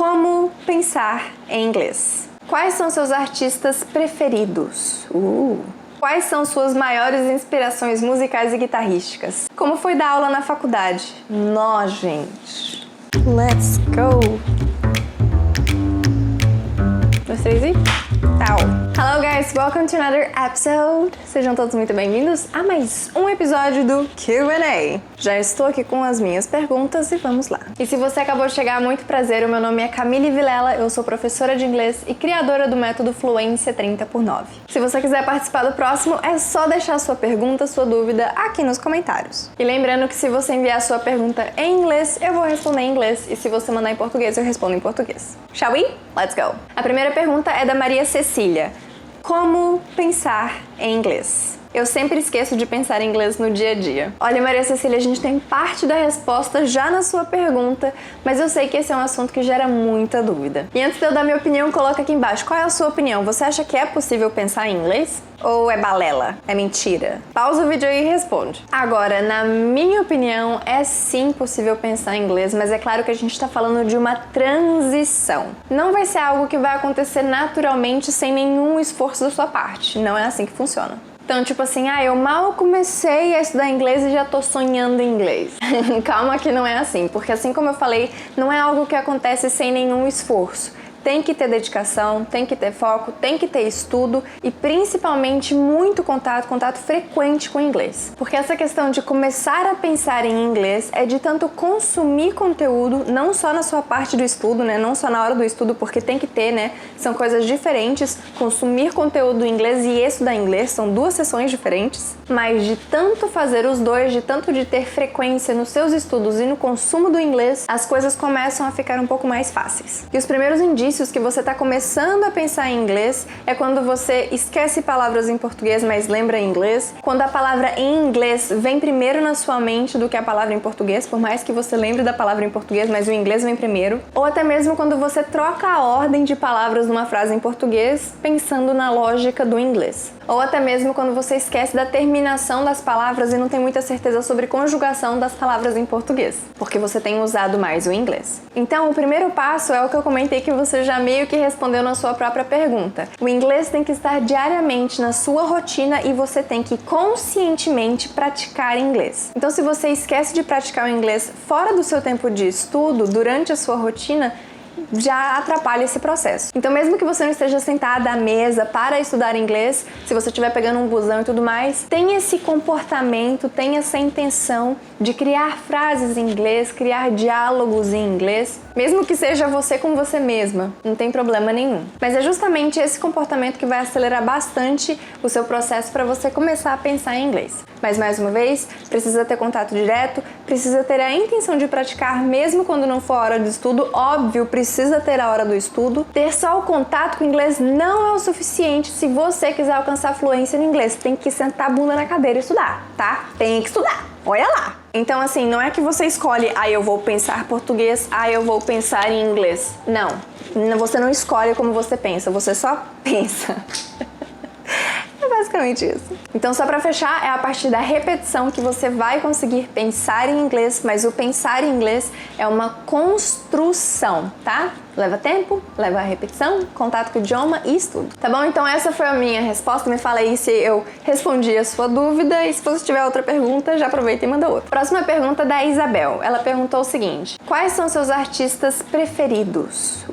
Como pensar em inglês? Quais são seus artistas preferidos? Quais são suas maiores inspirações musicais e guitarrísticas? Como foi dar aula na faculdade? Nó, gente! Let's go! 2, 3 e... Tchau! Hello guys, welcome to another episode! Sejam todos muito bem-vindos a mais um episódio do Q&A. Já estou aqui com as minhas perguntas e vamos lá. E se você acabou de chegar, muito prazer, o meu nome é Camille Vilela, eu sou professora de inglês e criadora do método Fluência 30x9. Se você quiser participar do próximo, é só deixar sua pergunta, sua dúvida aqui nos comentários. E lembrando que se você enviar sua pergunta em inglês, eu vou responder em inglês, e se você mandar em português, eu respondo em português. Shall we? Let's go! A primeira pergunta é da Maria Cecília. Como pensar em inglês? Eu sempre esqueço de pensar em inglês no dia a dia. Olha, Maria Cecília, a gente tem parte da resposta já na sua pergunta, mas eu sei que esse é um assunto que gera muita dúvida. E antes de eu dar minha opinião, coloca aqui embaixo. Qual é a sua opinião? Você acha que é possível pensar em inglês? Ou é balela? É mentira? Pausa o vídeo aí e responde. Agora, na minha opinião, é sim possível pensar em inglês, mas é claro que a gente está falando de uma transição. Não vai ser algo que vai acontecer naturalmente sem nenhum esforço da sua parte. Não é assim que funciona. Então, tipo assim, eu mal comecei a estudar inglês e já tô sonhando em inglês. Calma que não é assim, porque assim como eu falei, não é algo que acontece sem nenhum esforço. Tem que ter dedicação, tem que ter foco, tem que ter estudo e principalmente muito contato frequente com o inglês. Porque essa questão de começar a pensar em inglês é de tanto consumir conteúdo, não só na sua parte do estudo, né? Não só na hora do estudo, porque tem que ter, né? São coisas diferentes. Consumir conteúdo em inglês e estudar inglês são duas sessões diferentes. Mas de tanto fazer os dois, de tanto de ter frequência nos seus estudos e no consumo do inglês, as coisas começam a ficar um pouco mais fáceis. E os primeiros indícios que você está começando a pensar em inglês é quando você esquece palavras em português, mas lembra em inglês. Quando a palavra em inglês vem primeiro na sua mente do que a palavra em português, por mais que você lembre da palavra em português, mas o inglês vem primeiro. Ou até mesmo quando você troca a ordem de palavras numa frase em português, pensando na lógica do inglês. Ou até mesmo quando você esquece da terminação das palavras e não tem muita certeza sobre conjugação das palavras em português, porque você tem usado mais o inglês. Então, o primeiro passo é o que eu comentei que você já meio que respondeu na sua própria pergunta. O inglês tem que estar diariamente na sua rotina e você tem que conscientemente praticar inglês. Então, se você esquece de praticar o inglês fora do seu tempo de estudo, durante a sua rotina, já atrapalha esse processo. Então, mesmo que você não esteja sentada à mesa para estudar inglês, se você estiver pegando um busão e tudo mais, tenha esse comportamento, tenha essa intenção de criar frases em inglês, criar diálogos em inglês, mesmo que seja você com você mesma, não tem problema nenhum. Mas é justamente esse comportamento que vai acelerar bastante o seu processo para você começar a pensar em inglês. Mas, mais uma vez, precisa ter contato direto, precisa ter a intenção de praticar mesmo quando não for a hora de estudo, óbvio, precisa ter a hora do estudo. Ter só o contato com o inglês não é o suficiente se você quiser alcançar fluência no inglês. Tem que sentar a bunda na cadeira e estudar, tá? Tem que estudar, olha lá! Então, assim, não é que você escolhe, eu vou pensar português, eu vou pensar em inglês. Não, você não escolhe como você pensa, você só pensa. É basicamente isso. Então, só pra fechar, é a partir da repetição que você vai conseguir pensar em inglês, mas o pensar em inglês é uma construção, tá? Leva tempo, leva repetição, contato com o idioma e estudo. Tá bom? Então essa foi a minha resposta. Me fala aí se eu respondi a sua dúvida e se você tiver outra pergunta, já aproveita e manda outra. Próxima pergunta é da Isabel. Ela perguntou o seguinte: quais são seus artistas preferidos?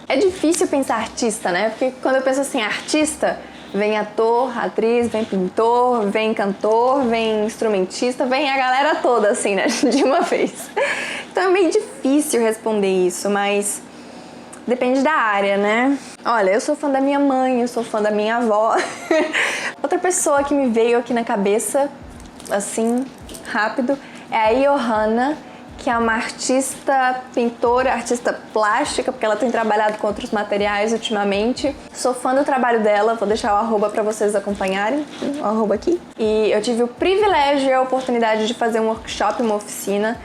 É difícil pensar artista, né? Porque quando eu penso assim, artista, vem ator, atriz, vem pintor, vem cantor, vem instrumentista, vem a galera toda assim, né? De uma vez. Então é meio difícil responder isso, mas depende da área, né? Olha, eu sou fã da minha mãe, eu sou fã da minha avó. Outra pessoa que me veio aqui na cabeça, assim, rápido, é a Johanna, que é uma artista, pintora, artista plástica, porque ela tem trabalhado com outros materiais ultimamente. Sou fã do trabalho dela, vou deixar o arroba para vocês acompanharem, o arroba aqui. E eu tive o privilégio e a oportunidade de fazer um workshop, uma oficina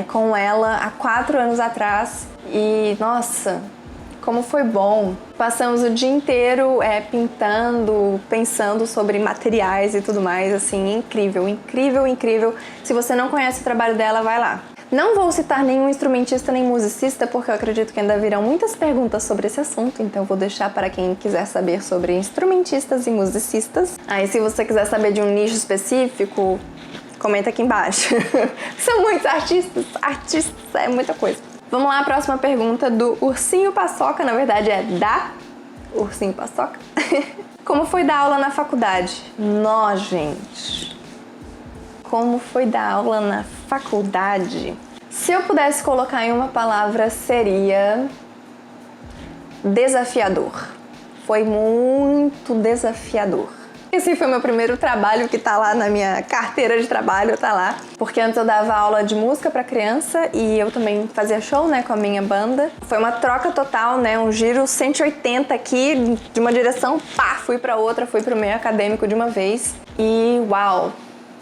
com ela há 4 anos atrás. E, nossa, como foi bom! Passamos o dia inteiro pintando, pensando sobre materiais e tudo mais, assim, incrível, incrível, incrível. Se você não conhece o trabalho dela, vai lá. Não vou citar nenhum instrumentista nem musicista, porque eu acredito que ainda virão muitas perguntas sobre esse assunto, então eu vou deixar para quem quiser saber sobre instrumentistas e musicistas. Aí se você quiser saber de um nicho específico, comenta aqui embaixo. São muitos artistas é muita coisa. Vamos lá, a próxima pergunta do Ursinho Paçoca, na verdade é da Ursinho Paçoca. Como foi dar aula na faculdade? Nó, gente. Como foi dar aula na faculdade? Se eu pudesse colocar em uma palavra, seria desafiador. Foi muito desafiador. Esse foi meu primeiro trabalho que tá lá na minha carteira de trabalho, tá lá. Porque antes eu dava aula de música pra criança e eu também fazia show, né, com a minha banda. Foi uma troca total, né, um giro 180 aqui, de uma direção, pá, fui pra outra, fui pro meio acadêmico de uma vez. E uau!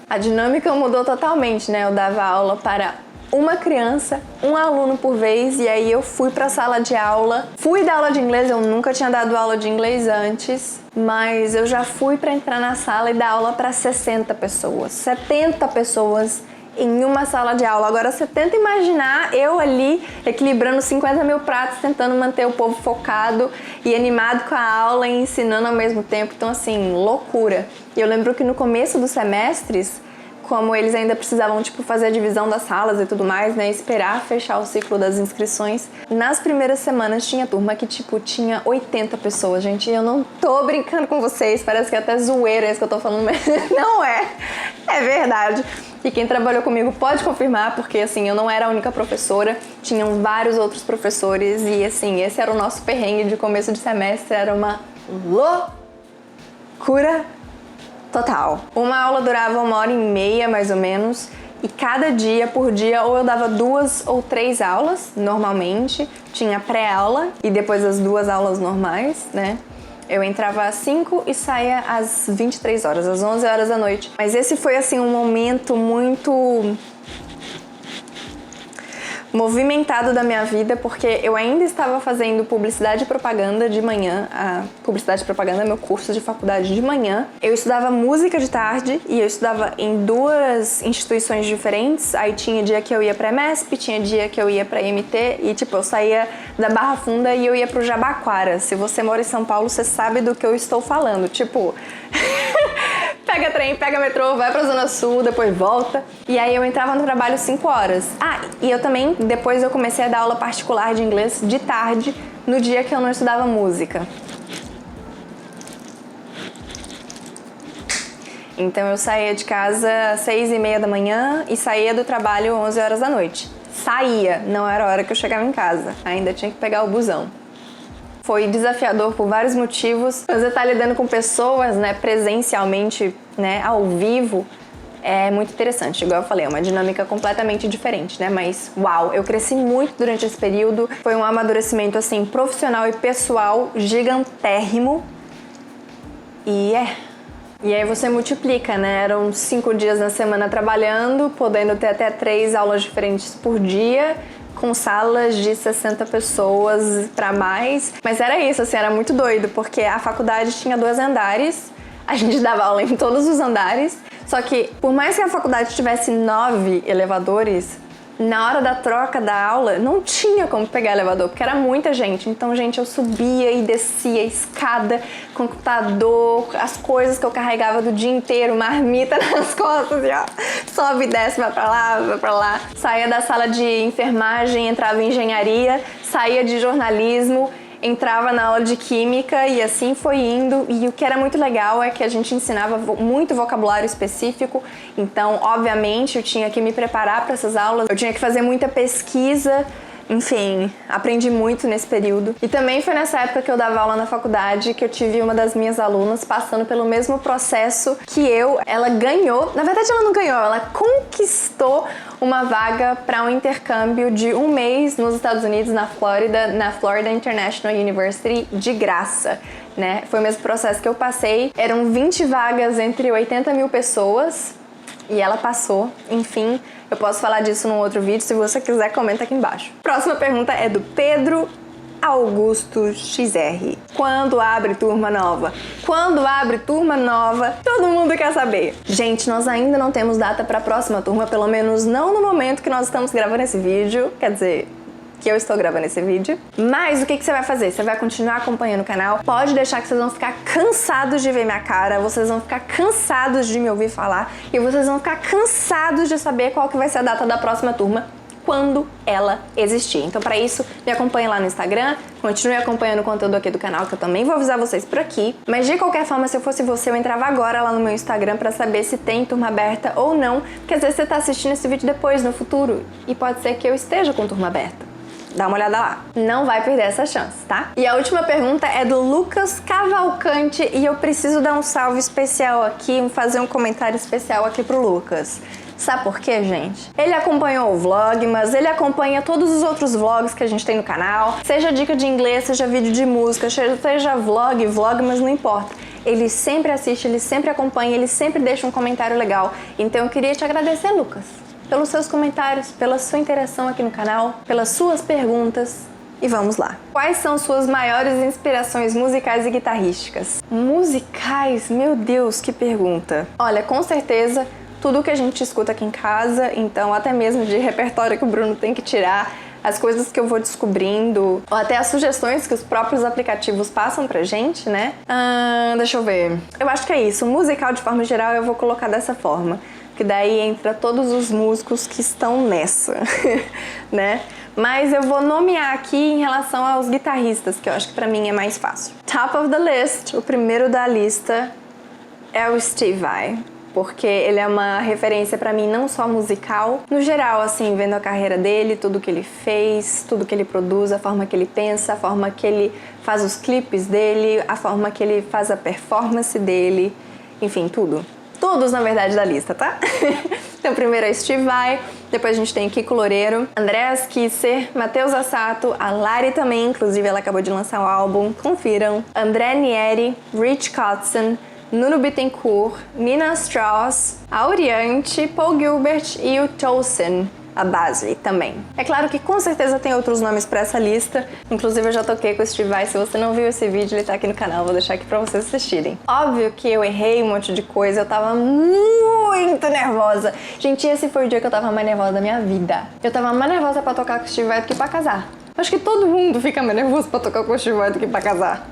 A dinâmica mudou totalmente, né? Eu dava aula para uma criança, um aluno por vez, e aí eu fui para a sala de aula. Fui dar aula de inglês, eu nunca tinha dado aula de inglês antes, mas eu já fui para entrar na sala e dar aula para 60 pessoas, 70 pessoas em uma sala de aula. Agora você tenta imaginar eu ali equilibrando 50 mil pratos, tentando manter o povo focado e animado com a aula e ensinando ao mesmo tempo. Então assim, loucura. E eu lembro que no começo dos semestres, como eles ainda precisavam, tipo, fazer a divisão das salas e tudo mais, né, esperar fechar o ciclo das inscrições, nas primeiras semanas tinha turma que, tipo, tinha 80 pessoas, gente, e eu não tô brincando com vocês, parece que é até zoeira isso que eu tô falando, mas não é, é verdade. E quem trabalhou comigo pode confirmar, porque, assim, eu não era a única professora, tinham vários outros professores, e, assim, esse era o nosso perrengue de começo de semestre, era uma loucura total. Uma aula durava 1h30, mais ou menos, e cada dia, por dia, ou eu dava 2 ou 3 aulas, normalmente. Tinha pré-aula e depois as 2 aulas normais, né? Eu entrava às 5 e saía às 23 horas, às 11 horas da noite. Mas esse foi, assim, um momento muito movimentado da minha vida, porque eu ainda estava fazendo publicidade e propaganda de manhã. A publicidade e propaganda é meu curso de faculdade de manhã. Eu estudava música de tarde e eu estudava em 2 instituições diferentes. Aí tinha dia que eu ia pra EMESP, tinha dia que eu ia pra IMT e, tipo, eu saía da Barra Funda e eu ia pro Jabaquara. Se você mora em São Paulo, você sabe do que eu estou falando. Tipo, pega trem, pega metrô, vai pra Zona Sul, depois volta. E aí eu entrava no trabalho 5 horas. Ah, e eu também, depois eu comecei a dar aula particular de inglês de tarde, no dia que eu não estudava música. Então eu saía de casa às 6h30 da manhã e saía do trabalho 11 horas da noite. Saía, não era a hora que eu chegava em casa. Ainda tinha que pegar o busão. Foi desafiador por vários motivos. Você tá lidando com pessoas, né, presencialmente, né, ao vivo, é muito interessante. Igual eu falei, é uma dinâmica completamente diferente, né? Mas, uau, eu cresci muito durante esse período. Foi um amadurecimento, assim, profissional e pessoal gigantérrimo. E aí você multiplica, né? Eram 5 dias na semana trabalhando, podendo ter até 3 aulas diferentes por dia, com salas de 60 pessoas pra mais. Mas era isso, assim, era muito doido, porque a faculdade tinha 2 andares, a gente dava aula em todos os andares, só que por mais que a faculdade tivesse 9 elevadores, na hora da troca da aula não tinha como pegar elevador, porque era muita gente. Então, gente, eu subia e descia a escada, computador, as coisas que eu carregava do dia inteiro, marmita nas costas, e ó, sobe e desce, vai pra lá, vai pra lá. Saía da sala de enfermagem, entrava em engenharia, saía de jornalismo, entrava na aula de química e assim foi indo. E o que era muito legal é que a gente ensinava muito vocabulário específico, então obviamente eu tinha que me preparar para essas aulas, eu tinha que fazer muita pesquisa, enfim, aprendi muito nesse período. E também foi nessa época que eu dava aula na faculdade que eu tive uma das minhas alunas passando pelo mesmo processo que ela ganhou, na verdade ela não ganhou, ela conquistou uma vaga para um intercâmbio de 1 mês nos Estados Unidos, na Florida International University, de graça, né? Foi o mesmo processo que eu passei, eram 20 vagas entre 80 mil pessoas e ela passou, enfim. Eu posso falar disso num outro vídeo, se você quiser comenta aqui embaixo. Próxima pergunta é do Pedro Augusto XR. Quando abre turma nova? Quando abre turma nova? Todo mundo quer saber. Gente, nós ainda não temos data para a próxima turma, pelo menos não no momento que nós estamos gravando esse vídeo. Quer dizer, que eu estou gravando esse vídeo. Mas o que você vai fazer? Você vai continuar acompanhando o canal. Pode deixar que vocês vão ficar cansados de ver minha cara, vocês vão ficar cansados de me ouvir falar e vocês vão ficar cansados de saber qual que vai ser a data da próxima turma quando ela existir. Então, para isso, me acompanhe lá no Instagram, continue acompanhando o conteúdo aqui do canal, que eu também vou avisar vocês por aqui. Mas, de qualquer forma, se eu fosse você, eu entrava agora lá no meu Instagram para saber se tem turma aberta ou não, porque às vezes você tá assistindo esse vídeo depois, no futuro, e pode ser que eu esteja com turma aberta. Dá uma olhada lá. Não vai perder essa chance, tá? E a última pergunta é do Lucas Cavalcante e eu preciso dar um salve especial aqui, fazer um comentário especial aqui pro Lucas. Sabe por quê, gente? Ele acompanhou o vlog, mas ele acompanha todos os outros vlogs que a gente tem no canal. Seja dica de inglês, seja vídeo de música, seja vlog, mas não importa. Ele sempre assiste, ele sempre acompanha, ele sempre deixa um comentário legal. Então eu queria te agradecer, Lucas, pelos seus comentários, pela sua interação aqui no canal, pelas suas perguntas. E vamos lá. Quais são suas maiores inspirações musicais e guitarrísticas? Musicais? Meu Deus, que pergunta. Olha, com certeza, tudo que a gente escuta aqui em casa, então até mesmo de repertório que o Bruno tem que tirar, as coisas que eu vou descobrindo, ou até as sugestões que os próprios aplicativos passam pra gente, né? Deixa eu ver. Eu acho que é isso. Musical, de forma geral, eu vou colocar dessa forma. Que daí entra todos os músicos que estão nessa, né? Mas eu vou nomear aqui em relação aos guitarristas, que eu acho que pra mim é mais fácil. Top of the list, o primeiro da lista é o Steve Vai, porque ele é uma referência pra mim não só musical, no geral, assim, vendo a carreira dele, tudo que ele fez, tudo que ele produz, a forma que ele pensa, a forma que ele faz os clipes dele, a forma que ele faz a performance dele, enfim, tudo. Todos, na verdade, da lista, tá? Então, primeiro é Steve Vai, depois a gente tem Kiko Loureiro, Andreas Kisser, Matheus Assato, a Lari também, inclusive ela acabou de lançar um álbum, confiram, André Nieri, Rich Kotzen, Nuno Bittencourt, Nina Strauss, a Oriente, Paul Gilbert e o Towson, a Basley também. É claro que com certeza tem outros nomes pra essa lista, inclusive eu já toquei com o Steve Vai, se você não viu esse vídeo ele tá aqui no canal, vou deixar aqui pra vocês assistirem. Óbvio que eu errei um monte de coisa, eu tava muito nervosa. Gente, esse foi o dia que eu tava mais nervosa da minha vida. Eu tava mais nervosa pra tocar com o Steve Vai do que pra casar. Acho que todo mundo fica mais nervoso pra tocar com o Steve Vai do que pra casar.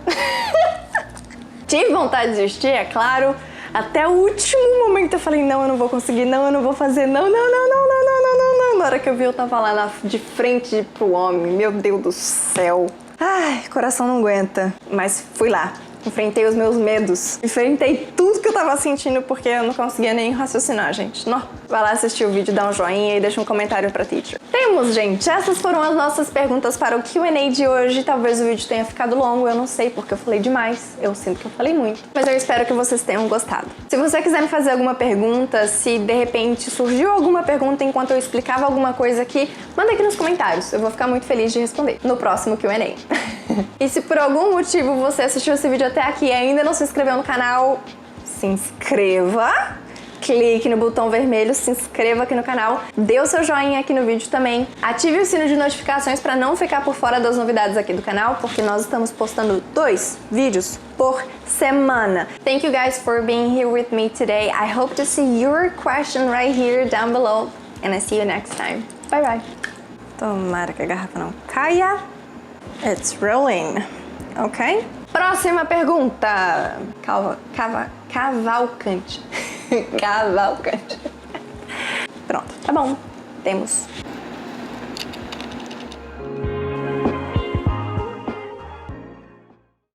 Tive vontade de desistir, é claro. Até o último momento eu falei, não, eu não vou conseguir, não, eu não vou fazer, não. Na hora que eu vi, eu tava lá de frente pro homem, meu Deus do céu. Ai, coração não aguenta. Mas fui lá, enfrentei os meus medos, enfrentei tudo que eu tava sentindo porque eu não conseguia nem raciocinar, gente. Não. Vai lá assistir o vídeo, dá um joinha e deixa um comentário pra teacher. Temos, gente, essas foram as nossas perguntas para o Q&A de hoje. Talvez o vídeo tenha ficado longo, eu não sei porque eu falei demais. Eu sinto que eu falei muito. Mas eu espero que vocês tenham gostado. Se você quiser me fazer alguma pergunta, se de repente surgiu alguma pergunta enquanto eu explicava alguma coisa aqui, manda aqui nos comentários. Eu vou ficar muito feliz de responder no próximo Q&A. E se por algum motivo você assistiu esse vídeo até aqui e ainda não se inscreveu no canal, se inscreva. Clique no botão vermelho, se inscreva aqui no canal, dê o seu joinha aqui no vídeo também, ative o sino de notificações para não ficar por fora das novidades aqui do canal, porque nós estamos postando 2 vídeos por semana. Thank you guys for being here with me today. I hope to see your question right here down below and I see you next time. Bye bye. Tomara que a garrafa não caia. It's rolling. Ok? Próxima pergunta. Cavalcante. Cavalcante. Pronto, tá bom. Temos.